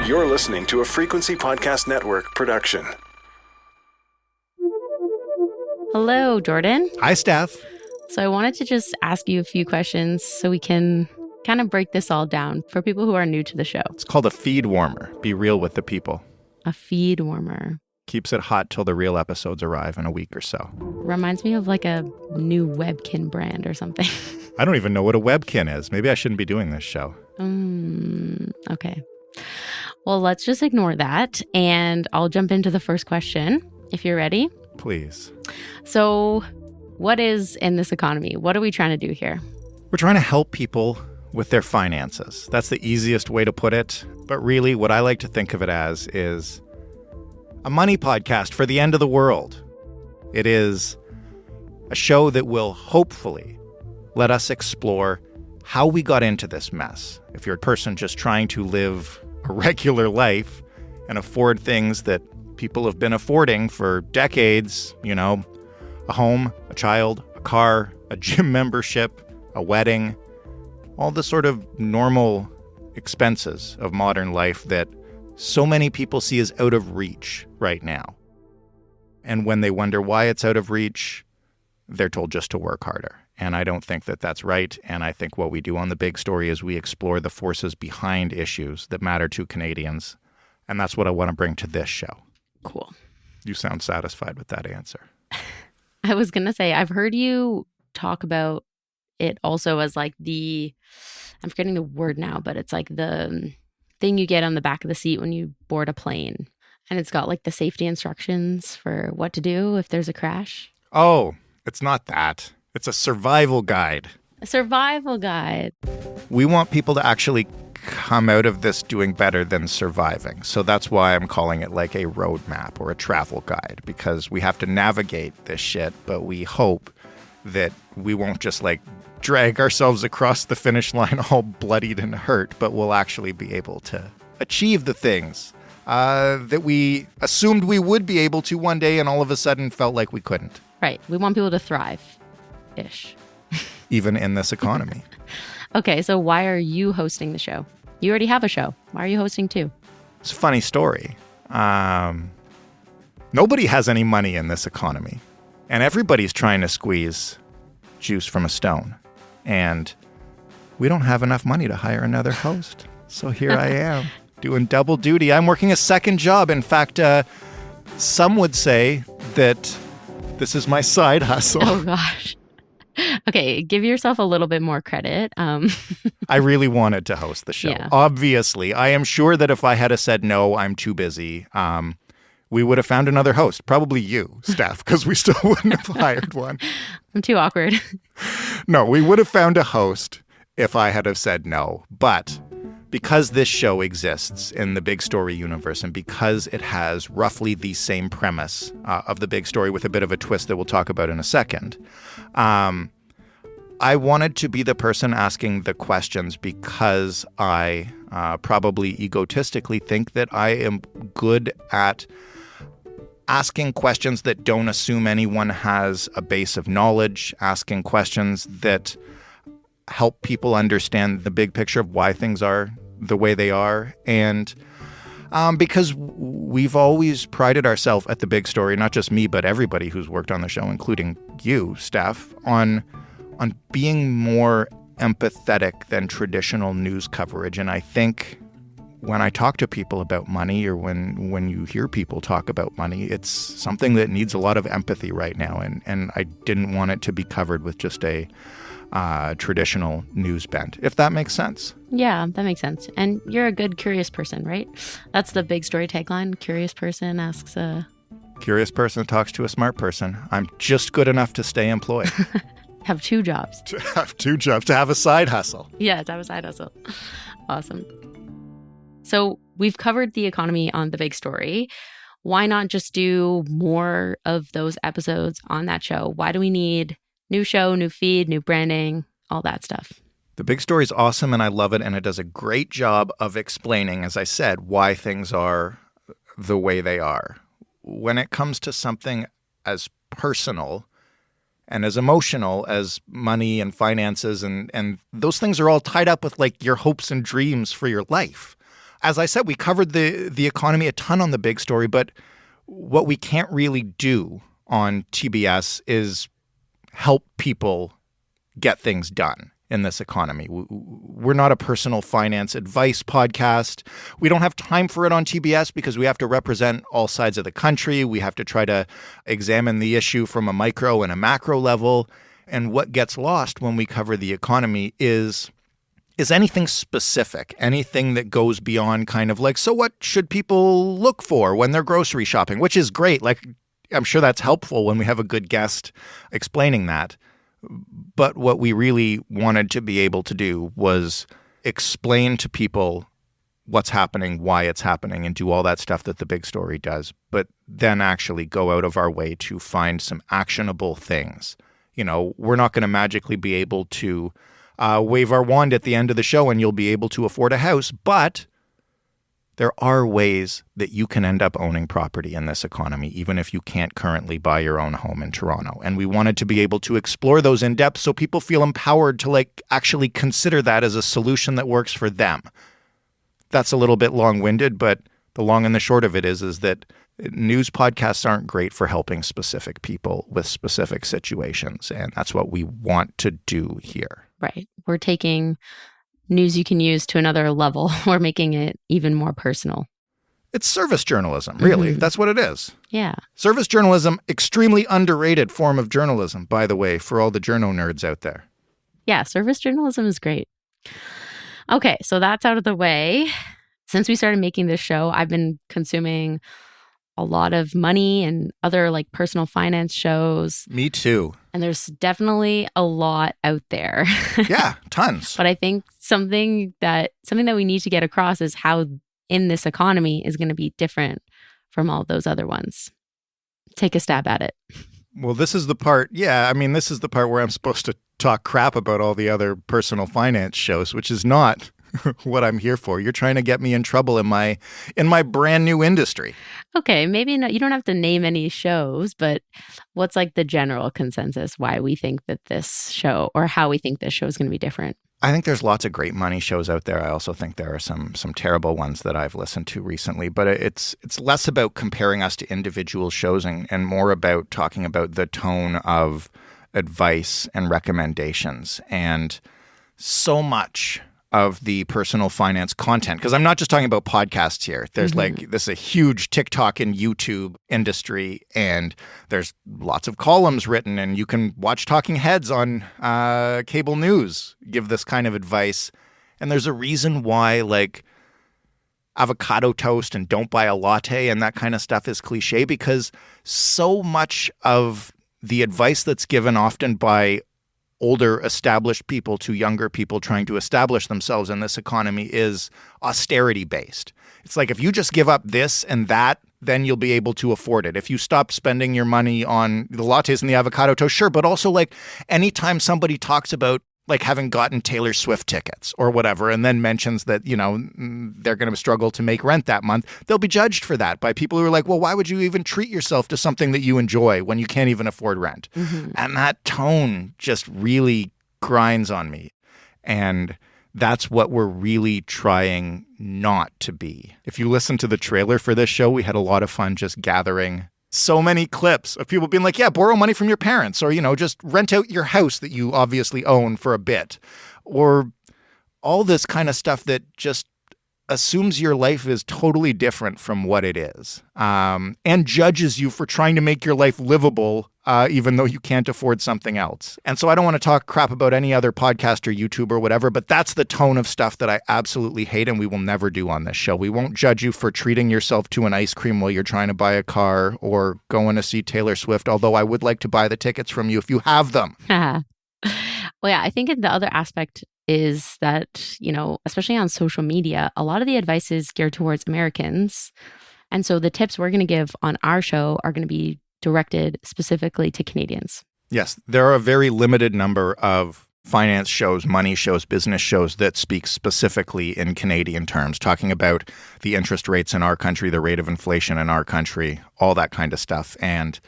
You're listening to a Frequency Podcast Network production. Hello, Jordan. Hi, Steph. So I wanted to just ask you a few questions so we can kind of break this all down for people who are new to the show. It's called a feed warmer. Be real with the people. A feed warmer. Keeps it hot till the real episodes arrive in a week or so. Reminds me of like a new Webkin brand or something. I don't even know what a Webkin is. Maybe I shouldn't be doing this show. Okay. Well, let's just ignore that. And I'll jump into the first question, if you're ready. Please. So what is in this economy? What are we trying to do here? We're trying to help people with their finances. That's the easiest way to put it. But really, what I like to think of it as is a money podcast for the end of the world. It is a show that will hopefully let us explore how we got into this mess. If you're a person just trying to live a regular life and afford things that people have been affording for decades, you know, a home, a child, a car, a gym membership, a wedding, all the sort of normal expenses of modern life that so many people see as out of reach right now. And when they wonder why it's out of reach, they're told just to work harder. And I don't think that that's right. And I think what we do on The Big Story is we explore the forces behind issues that matter to Canadians. And that's what I want to bring to this show. Cool. You sound satisfied with that answer. I was going to say, I've heard you talk about it also as like I'm forgetting the word now, but it's like the thing you get on the back of the seat when you board a plane. And it's got like the safety instructions for what to do if there's a crash. Oh, it's not that. It's a survival guide. A survival guide. We want people to actually come out of this doing better than surviving. So that's why I'm calling it like a roadmap or a travel guide, because we have to navigate this shit, but we hope that we won't just like drag ourselves across the finish line all bloodied and hurt, but we'll actually be able to achieve the things that we assumed we would be able to one day and all of a sudden felt like we couldn't. Right. We want people to thrive-ish. Even in this economy. Okay, so why are you hosting the show? You already have a show. Why are you hosting too? It's a funny story. Nobody has any money in this economy. And everybody's trying to squeeze juice from a stone. And we don't have enough money to hire another host. So here I am doing double duty. I'm working a second job. In fact, some would say that this is my side hustle. Oh, gosh. Okay, give yourself a little bit more credit. I really wanted to host the show. Yeah. Obviously, I am sure that if I had said, no, I'm too busy, we would have found another host. Probably you, Steph, because we still wouldn't have hired one. I'm too awkward. No, we would have found a host if I had have said no. But because this show exists in the Big Story universe and because it has roughly the same premise of the Big Story with a bit of a twist that we'll talk about in a second, I wanted to be the person asking the questions because I probably egotistically think that I am good at asking questions that don't assume anyone has a base of knowledge, asking questions that help people understand the big picture of why things are the way they are. And because we've always prided ourselves at the Big Story, not just me, but everybody who's worked on the show, including you, Steph, on being more empathetic than traditional news coverage. And I think when I talk to people about money, or when you hear people talk about money, it's something that needs a lot of empathy right now. And I didn't want it to be covered with just a traditional news bent, if that makes sense. Yeah, that makes sense. And you're a good curious person, right? That's the Big Story tagline. Curious person asks a... Curious person talks to a smart person. I'm just good enough to stay employed. Have two jobs. To have two jobs, to have a side hustle. Yeah, to have a side hustle. Awesome. So we've covered the economy on The Big Story. Why not just do more of those episodes on that show? Why do we need new show, new feed, new branding, all that stuff? The Big Story is awesome and I love it. And it does a great job of explaining, as I said, why things are the way they are. When it comes to something as personal and as emotional as money and finances, and those things are all tied up with like your hopes and dreams for your life. as I said, we covered the economy a ton on the big story, but what we can't really do on TBS is help people get things done in this economy. We're not a personal finance advice podcast. We don't have time for it on TBS because we have to represent all sides of the country. We have to try to examine the issue from a micro and a macro level. And what gets lost when we cover the economy is anything specific, anything that goes beyond kind of like, so what should people look for when they're grocery shopping, which is great. Like, I'm sure that's helpful when we have a good guest explaining that. But what we really wanted to be able to do was explain to people what's happening, why it's happening, and do all that stuff that the big story does, but then actually go out of our way to find some actionable things. You know, we're not going to magically be able to wave our wand at the end of the show and you'll be able to afford a house, but there are ways that you can end up owning property in this economy, even if you can't currently buy your own home in Toronto. And we wanted to be able to explore those in depth so people feel empowered to like actually consider that as a solution that works for them. That's a little bit long-winded, but the long and the short of it is that news podcasts aren't great for helping specific people with specific situations. And that's what we want to do here. Right. We're taking news you can use to another level. We're making it even more personal. It's service journalism, really. Mm-hmm. That's what it is. Yeah. Service journalism, extremely underrated form of journalism, by the way, for all the journo nerds out there. Yeah, service journalism is great. Okay, so that's out of the way. Since we started making this show, I've been consuming a lot of money and other like personal finance shows. Me too. And there's definitely a lot out there. Yeah, tons. But I think something that we need to get across is how in this economy is going to be different from all those other ones. Take a stab at it. Well, this is the part. Yeah, I mean, this is the part where I'm supposed to talk crap about all the other personal finance shows, which is not what I'm here for. You're trying to get me in trouble in my brand new industry. Okay, maybe no, you don't have to name any shows, but what's like the general consensus why we think that this show or how we think this show is going to be different? I think there's lots of great money shows out there. I also think there are some terrible ones that I've listened to recently, but it's less about comparing us to individual shows and more about talking about the tone of advice and recommendations. And so much of the personal finance content, because I'm not just talking about podcasts here. There's like, this is a huge TikTok and YouTube industry, and there's lots of columns written, and you can watch talking heads on cable news give this kind of advice. And there's a reason why like avocado toast and don't buy a latte and that kind of stuff is cliche, because so much of the advice that's given often by older established people to younger people trying to establish themselves in this economy is austerity based. It's like, if you just give up this and that, then you'll be able to afford it. If you stop spending your money on the lattes and the avocado toast, sure. But also like anytime somebody talks about like having gotten Taylor Swift tickets or whatever, and then mentions that, you know, they're going to struggle to make rent that month, they'll be judged for that by people who are like, well, why would you even treat yourself to something that you enjoy when you can't even afford rent? And that tone just really grinds on me. And that's what we're really trying not to be. If you listen to the trailer for this show, we had a lot of fun just gathering so many clips of people being like, yeah, borrow money from your parents, or, you know, just rent out your house that you obviously own for a bit, or all this kind of stuff that just assumes your life is totally different from what it is, and judges you for trying to make your life livable, even though you can't afford something else. And so I don't want to talk crap about any other podcast or YouTube or whatever, but that's the tone of stuff that I absolutely hate and we will never do on this show. We won't judge you for treating yourself to an ice cream while you're trying to buy a car or going to see Taylor Swift, although I would like to buy the tickets from you if you have them. Well, yeah, I think the other aspect is that, you know, especially on social media, a lot of the advice is geared towards Americans. And so the tips we're going to give on our show are going to be directed specifically to Canadians. Yes, there are a very limited number of finance shows, money shows, business shows that speak specifically in Canadian terms, talking about the interest rates in our country, the rate of inflation in our country, all that kind of stuff. And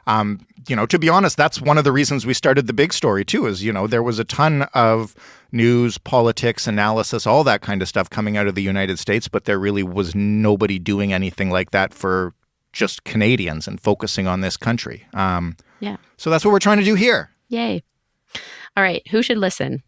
To be honest, that's one of the reasons we started the big story too, is, there was a ton of news, politics, analysis, all that kind of stuff coming out of the United States, but there really was nobody doing anything like that for just Canadians and focusing on this country. So that's what we're trying to do here. Yay. All right. Who should listen?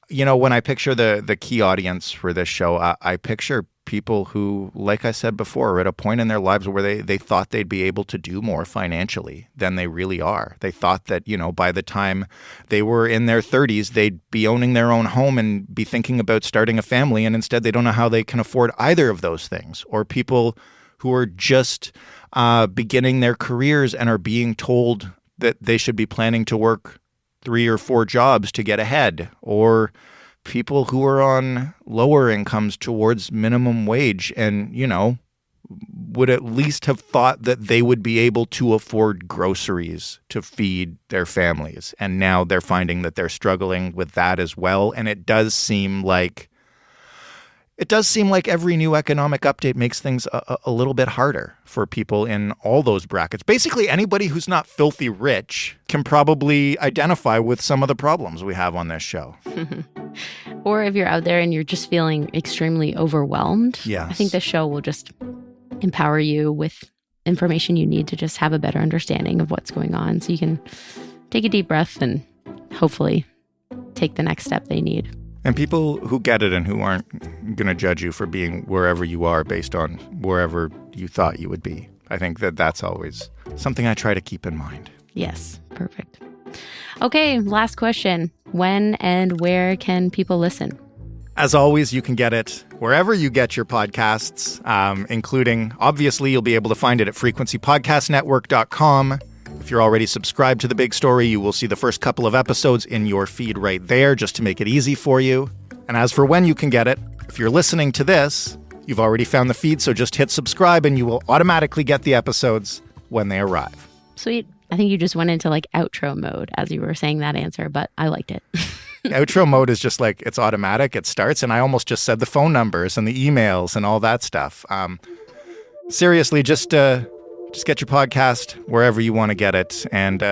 When I picture the key audience for this show, I picture people who, like I said before, are at a point in their lives where they thought they'd be able to do more financially than they really are. They thought that, by the time they were in their 30s, they'd be owning their own home and be thinking about starting a family. And instead, they don't know how they can afford either of those things. Or people who are just beginning their careers and are being told that they should be planning to work 3 or 4 jobs to get ahead. Or people who are on lower incomes towards minimum wage and, would at least have thought that they would be able to afford groceries to feed their families. And now they're finding that they're struggling with that as well. And it does seem like every new economic update makes things a little bit harder for people in all those brackets. Basically, anybody who's not filthy rich can probably identify with some of the problems we have on this show. Or if you're out there and you're just feeling extremely overwhelmed, yes. I think this show will just empower you with information you need to just have a better understanding of what's going on. So you can take a deep breath and hopefully take the next step they need. And people who get it and who aren't going to judge you for being wherever you are based on wherever you thought you would be. I think that's always something I try to keep in mind. Yes, perfect. Okay, last question. When and where can people listen? As always, you can get it wherever you get your podcasts, including, obviously, you'll be able to find it at frequencypodcastnetwork.com. If you're already subscribed to The Big Story, you will see the first couple of episodes in your feed right there, just to make it easy for you. And as for when you can get it, if you're listening to this, you've already found the feed, so just hit subscribe and you will automatically get the episodes when they arrive. Sweet. I think you just went into outro mode as you were saying that answer, but I liked it. Outro mode is just it's automatic. It starts, and I almost just said the phone numbers and the emails and all that stuff. Seriously, just get your podcast wherever you want to get it. And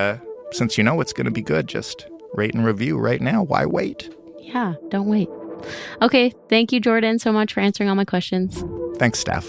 since you know it's going to be good, just rate and review right now. Why wait? Yeah, don't wait. Okay, thank you, Jordan, so much for answering all my questions. Thanks, Steph.